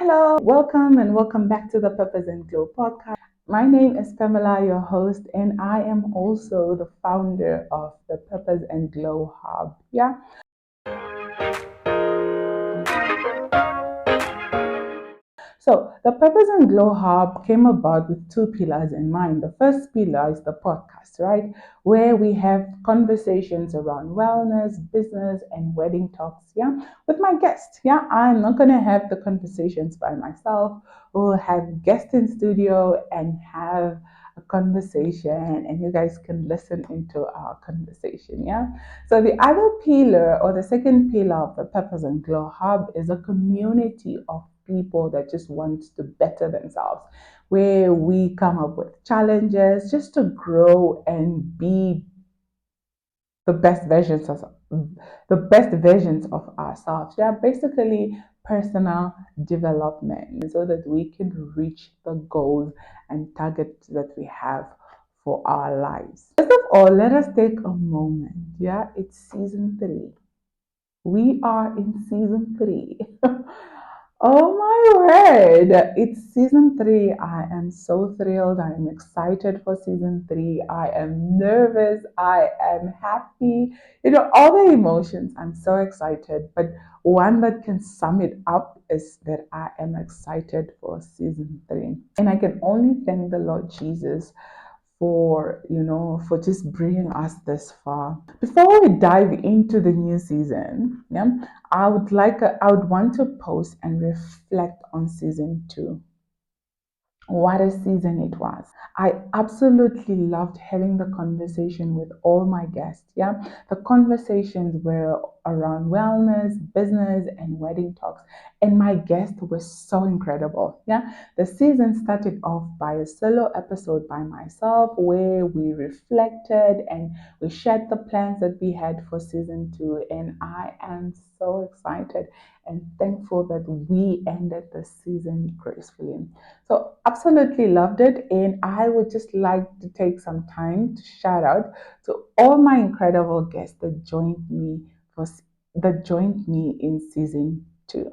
Hello, welcome and welcome back to the Purpose and Glow podcast. My name is Pamela, your host, and I am also the founder of the Purpose and Glow Hub. Yeah. So the Purpose and Glow Hub came about with two pillars in mind. The first pillar is the podcast, right? Where we have conversations around wellness, business, and wedding talks, yeah, with my guests. Yeah, I'm not gonna have the conversations by myself. We'll have guests in studio and have a conversation, and you guys can listen into our conversation. Yeah. So the other pillar, or the second pillar of the Purpose and Glow Hub, is a community of people that just want to better themselves, where we come up with challenges just to grow and be the best versions of ourselves. Yeah, basically personal development so that we can reach the goals and targets that we have for our lives. First of all, let us take a moment. Yeah, it's season 3. We are in season 3. Oh my word! It's season 3. I am so thrilled. I am excited for season 3. I am nervous. I am happy. All the emotions. I'm so excited. But one that can sum it up is that I am excited for season 3. And I can only thank the Lord Jesus for just bringing us this far. Before we dive into the new season, yeah, I would want to pause and reflect on season 2. What a season it was. I absolutely loved having the conversation with all my guests. Yeah. The conversations were around wellness, business, and wedding talks. And my guests were so incredible. Yeah. The season started off by a solo episode by myself where we reflected and we shared the plans that we had for season 2. And I am so excited and thankful that we ended the season gracefully. So absolutely loved it. And I would just like to take some time to shout out to all my incredible guests that joined me in season 2.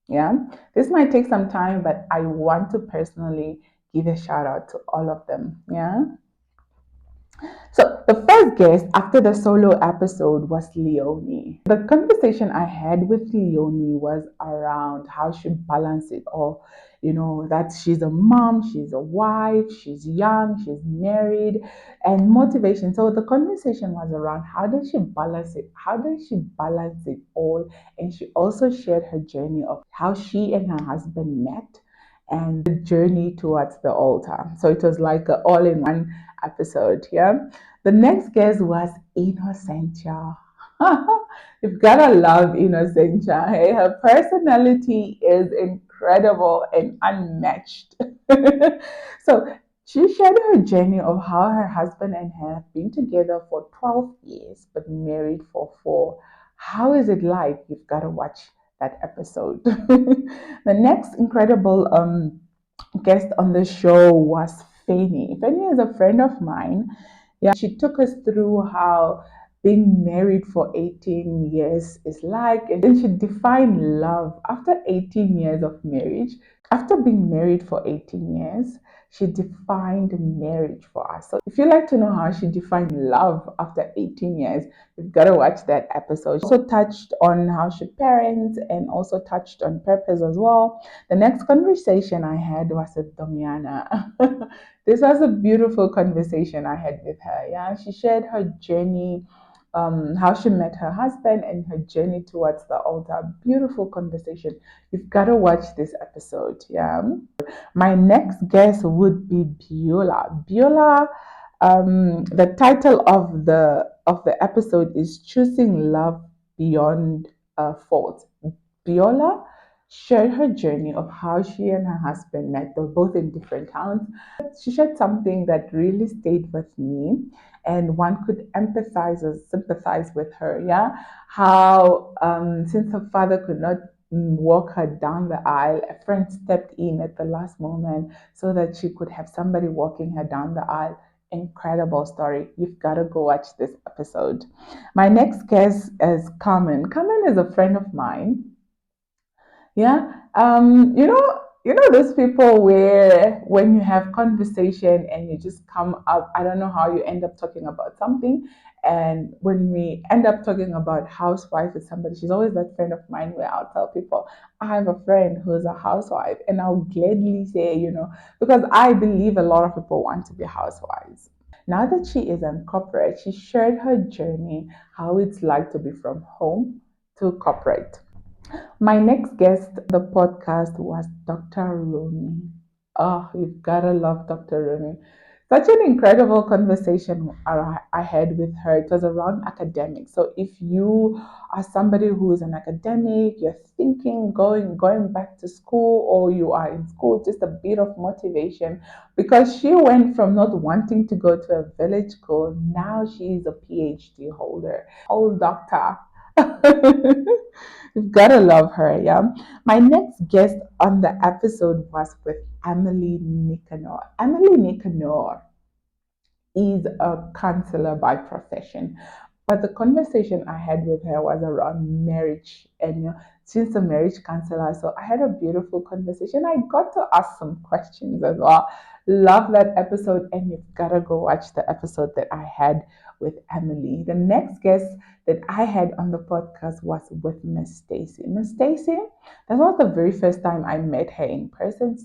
Yeah. This might take some time, but I want to personally give a shout out to all of them. Yeah. So the first guest after the solo episode was Leonie. The conversation I had with Leonie was around how she balanced it all. That she's a mom, she's a wife, she's young, she's married, and motivation. So the conversation was around how does she balance it? How does she balance it all? And she also shared her journey of how she and her husband met and the journey towards the altar. So it was like an all-in-one episode. Yeah. The next guest was Innocentia. You've gotta love Innocentia. Hey, her personality is incredible and unmatched. So she shared her journey of how her husband and her have been together for 12 years but married for 4. How is it like? You've got to watch that episode. The next incredible guest on the show was Fanny. Fanny is a friend of mine. Yeah, she took us through how being married for 18 years is like, and then she defined love after 18 years of marriage. After being married for 18 years, she defined marriage for us. So if you like to know how she defined love after 18 years, you've got to watch that episode. She also touched on how she parents and also touched on purpose as well. The next conversation I had was with Domiana. This was a beautiful conversation I had with her. Yeah, she shared her journey, how she met her husband and her journey towards the altar. Beautiful conversation. You've got to watch this episode. Yeah. My next guest would be Biola. Biola, the title of the episode is Choosing Love Beyond Fault. Biola shared her journey of how she and her husband met. They're both in different towns. She shared something that really stayed with me, and one could empathize or sympathize with her. Yeah, how since her father could not walk her down the aisle, a friend stepped in at the last moment so that she could have somebody walking her down the aisle. Incredible story. You've got to go watch this episode. My next guest is Carmen. Carmen is a friend of mine. Yeah. Those people where when you have conversation and you just come up, I don't know how you end up talking about something. And when we end up talking about housewife with somebody, she's always that friend of mine where I'll tell people, I have a friend who's a housewife, and I'll gladly say, because I believe a lot of people want to be housewives. Now that she is in corporate, she shared her journey, how it's like to be from home to corporate. My next guest on the podcast was Dr. Rumi. Oh, you've gotta love Dr. Rumi. Such an incredible conversation I had with her. It was around academics. So if you are somebody who is an academic, you're thinking going back to school, or you are in school, just a bit of motivation, because she went from not wanting to go to a village school, now she's a PhD holder, whole doctor. You've got to love her, yeah. My next guest on the episode was with Emily Nicanor. Emily Nicanor is a counselor by profession. But the conversation I had with her was around marriage, and she's a marriage counselor, so I had a beautiful conversation. I got to ask some questions as well. Love that episode, and you've got to go watch the episode that I had with Emily. The next guest that I had on the podcast was with Miss Stacy. Miss Stacy, that was the very first time I met her in person.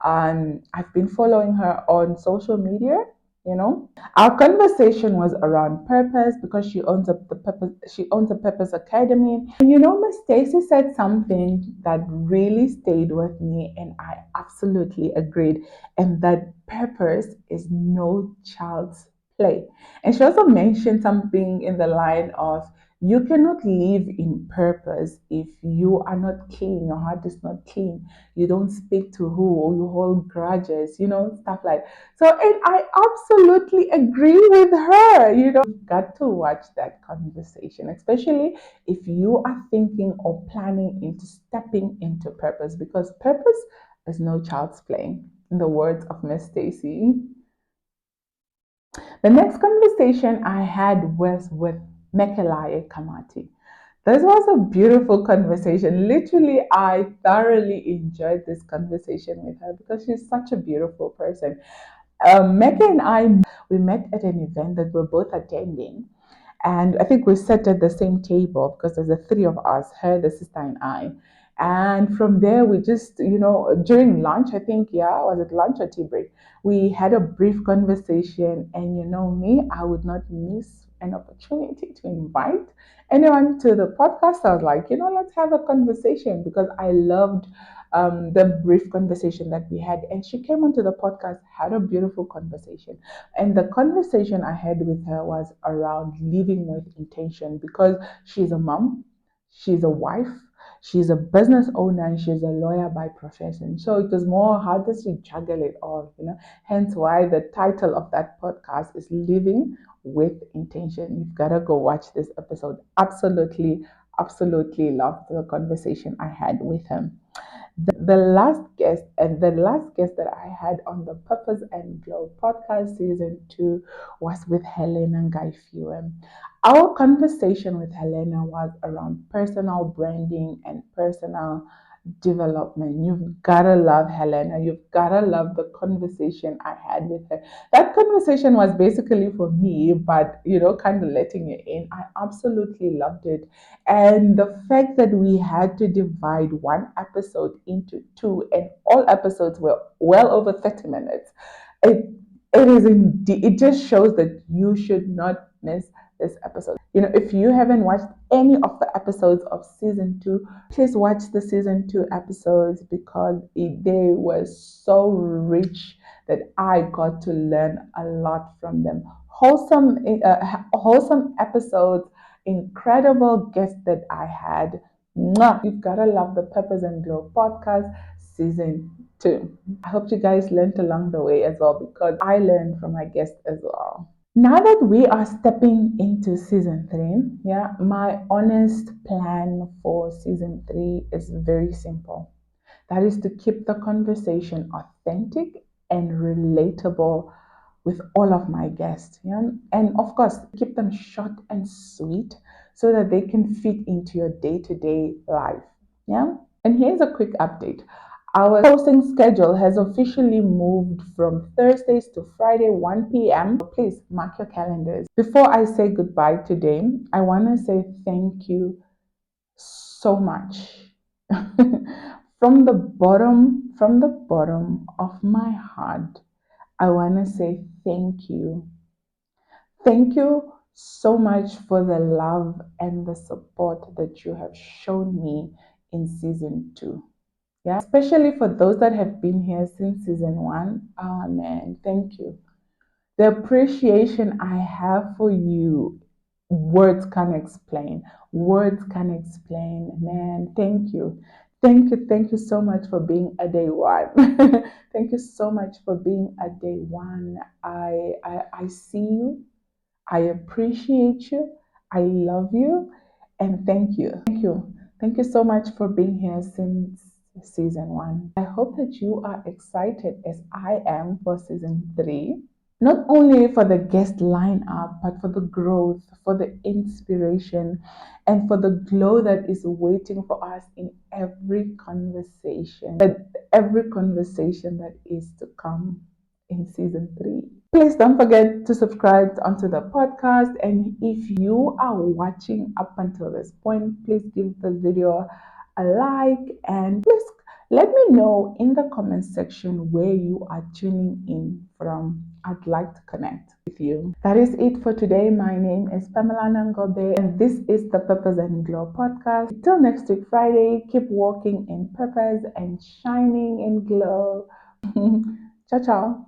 I've been following her on social media. Our conversation was around purpose, because she owns a Purpose Academy. And Miss Stacy said something that really stayed with me, and I absolutely agreed. And that purpose is no child's play. And she also mentioned something in the line of, you cannot live in purpose if you are not clean, your heart is not clean, you don't speak to who, or you hold grudges, stuff like. So, and I absolutely agree with her. You've got to watch that conversation, especially if you are thinking or planning into stepping into purpose, because purpose is no child's play, in the words of Miss Stacy. The next conversation I had was with Mekelaye Kamati. This was a beautiful conversation. Literally, I thoroughly enjoyed this conversation with her because she's such a beautiful person. Mecca and I, we met at an event that we're both attending. And I think we sat at the same table because there's the three of us, her, the sister, and I. And from there, we just, during lunch, I think, yeah, was it lunch or tea break? We had a brief conversation. And me, I would not miss an opportunity to invite anyone to the podcast. I was like, let's have a conversation, because I loved the brief conversation that we had. And she came onto the podcast, had a beautiful conversation. And the conversation I had with her was around living with intention, because she's a mom, she's a wife, she's a business owner, and she's a lawyer by profession. So it was more, how does she juggle it all? Hence why the title of that podcast is Living with Intention. You've got to go watch this episode. Absolutely, absolutely loved the conversation I had with him. The last guest that I had on the Purpose and Glow podcast season 2 was with Helena Gaifiwe. Our conversation with Helena was around personal branding and personal development. You've gotta love Helena. You've gotta love the conversation I had with her. That conversation was basically for me, but kind of letting you in. I absolutely loved it. And the fact that we had to divide one episode into two, and all episodes were well over 30 minutes, it it is indeed, it just shows that you should not miss this episode. If you haven't watched any of the episodes of season 2, please watch the season 2 episodes, because they were so rich that I got to learn a lot from them. Wholesome episodes, incredible guests that I had. Mwah! You've got to love the Purpose and Glow podcast season 2. I hope you guys learned along the way as well, because I learned from my guests as well. Now that we are stepping into season 3, yeah, my honest plan for season 3 is very simple. That is to keep the conversation authentic and relatable with all of my guests. Yeah? And of course, keep them short and sweet so that they can fit into your day to day life. Yeah. And here's a quick update. Our posting schedule has officially moved from Thursdays to Friday, 1 p.m. Please mark your calendars. Before I say goodbye today, I want to say thank you so much. From the bottom of my heart, I want to say thank you. Thank you so much for the love and the support that you have shown me in season 2. Yeah, especially for those that have been here since season 1. Oh man, thank you. The appreciation I have for you, words can't explain. Words can't explain. Man, thank you. Thank you so much for being a day one. Thank you so much for being a day one. I see you. I appreciate you. I love you. And thank you. Thank you. Thank you so much for being here since season 1. I hope that you are excited as I am for season 3. Not only for the guest lineup, but for the growth, for the inspiration, and for the glow that is waiting for us in every conversation, that is to come in season 3. Please don't forget to subscribe onto the podcast. And if you are watching up until this point, please give the video a like and please let me know in the comment section where you are tuning in from. I'd like to connect with you. That is it for today. My name is Pamela Nangobe, and this is the Purpose and Glow podcast. Till next week, Friday, keep walking in purpose and shining in glow. Ciao, ciao.